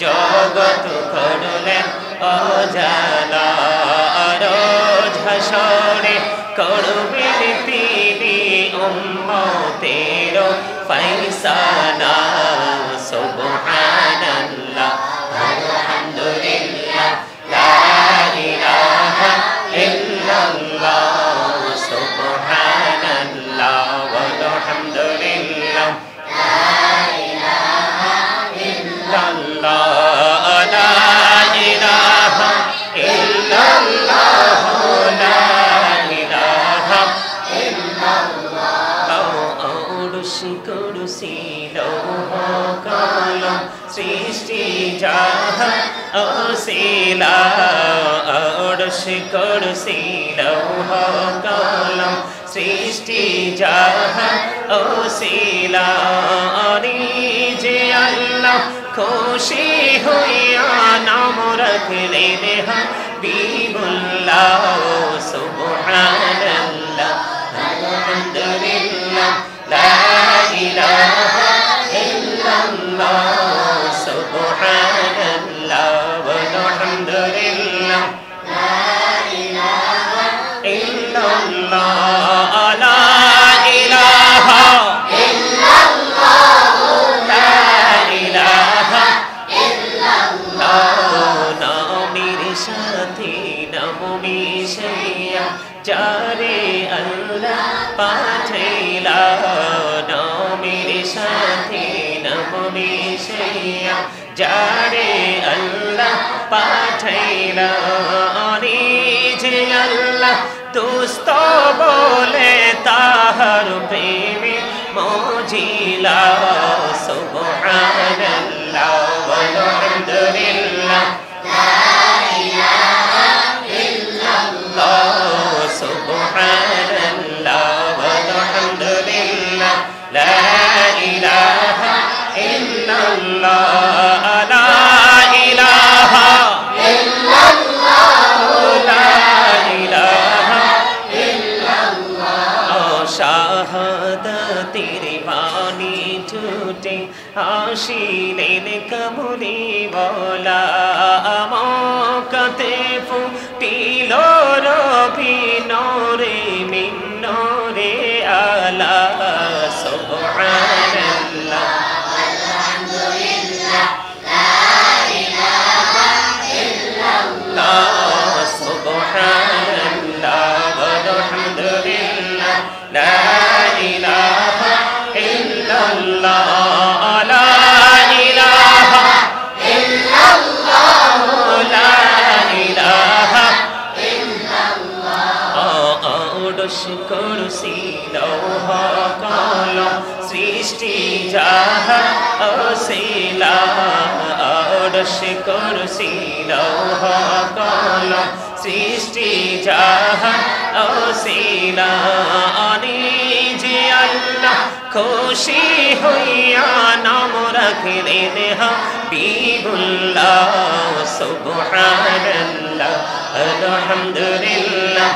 জগৎ করলেন অজালা রোজ হাসরে করবেন তিনি উম্মতের ফয়সালা সুবহানাল্লাহ আলহামদুলিল্লাহ লা ইলাহা ইল্লাল্লাহ সুবহানাল্লাহ ওয়ালহামদুলিল্লাহ লা ইলাহা ইল্লাল্লাহ লা ইলাহা ইল্লাল্লাহ লা ইলাহা ইল্লাল্লাহ আরশ কুরসি লৌহ কলম সৃষ্টি জাহান ওসিলা আরশ কুরসি লৌহ কলম সৃষ্টি জাহান ওসিলা যে আল্লাহ খুশি হইয়া নাম রাখলেন হাবিবুল্লাহ সুবহানাল্লাহ আলহামদুলিল্লাহ লা ইলাহা ইল্লাল্লাহ সুবহানাল্লাহ ওয়ালহামদুলিল্লাহ লা ইলাহা ইল্লাল্লাহ লা ইলাহা ইল্লাল্লাহ লা ইলাহা ইল্লাল্লাহ নামের সাথে নাম মিশাইয়া যারে আল্লাহ পাঠাইলা নামের সাথে নাম মিশাইয়া যারে আল্লাহ পাঠাইলা যে আল্লাহ দোস্ত বলে তাহার প্রেমে মজিলা সুবহানাল্লাহ ওয়ালহামদুলিল্লাহ লা ইলাহা ইল্লাল্লাহ সুবহানাল্লাহ ওয়ালহামদুলিল্লাহ লা ইলাহা ইল্লাল্লাহ লা ইলাহা ইল্লাল্লাহ লা ইলাহা ইল্লাল্লাহ শাহাদাতের বাণী ছুটে আসিলেন কামলি বলা মক্কাতে ফুটিল রবি নূরে মিন নূরে আলা সুবহানাল্লাহ আলহামদুলিল্লাহ লা ইলাহা ইল্লাল্লাহ সুবহানাল্লাহ ওয়ালহামদুলিল্লাহ লা ইলাহা ইল্লাল্লাহ লা ইলাহা ইল্লাল্লাহ লা ইলাহা ইল্লাল্লাহ আরশ কুরসি লৌহ কলম সৃষ্টি জাহান ওসিলা আরশ কুরসি লৌহ কলম সৃষ্টি জাহান ওসিলা যে আল্লাহ খুশি হইয়া নাম রাখলেন হাবিবুল্লাহ সুবহানাল্লাহ আলহামদুলিল্লাহ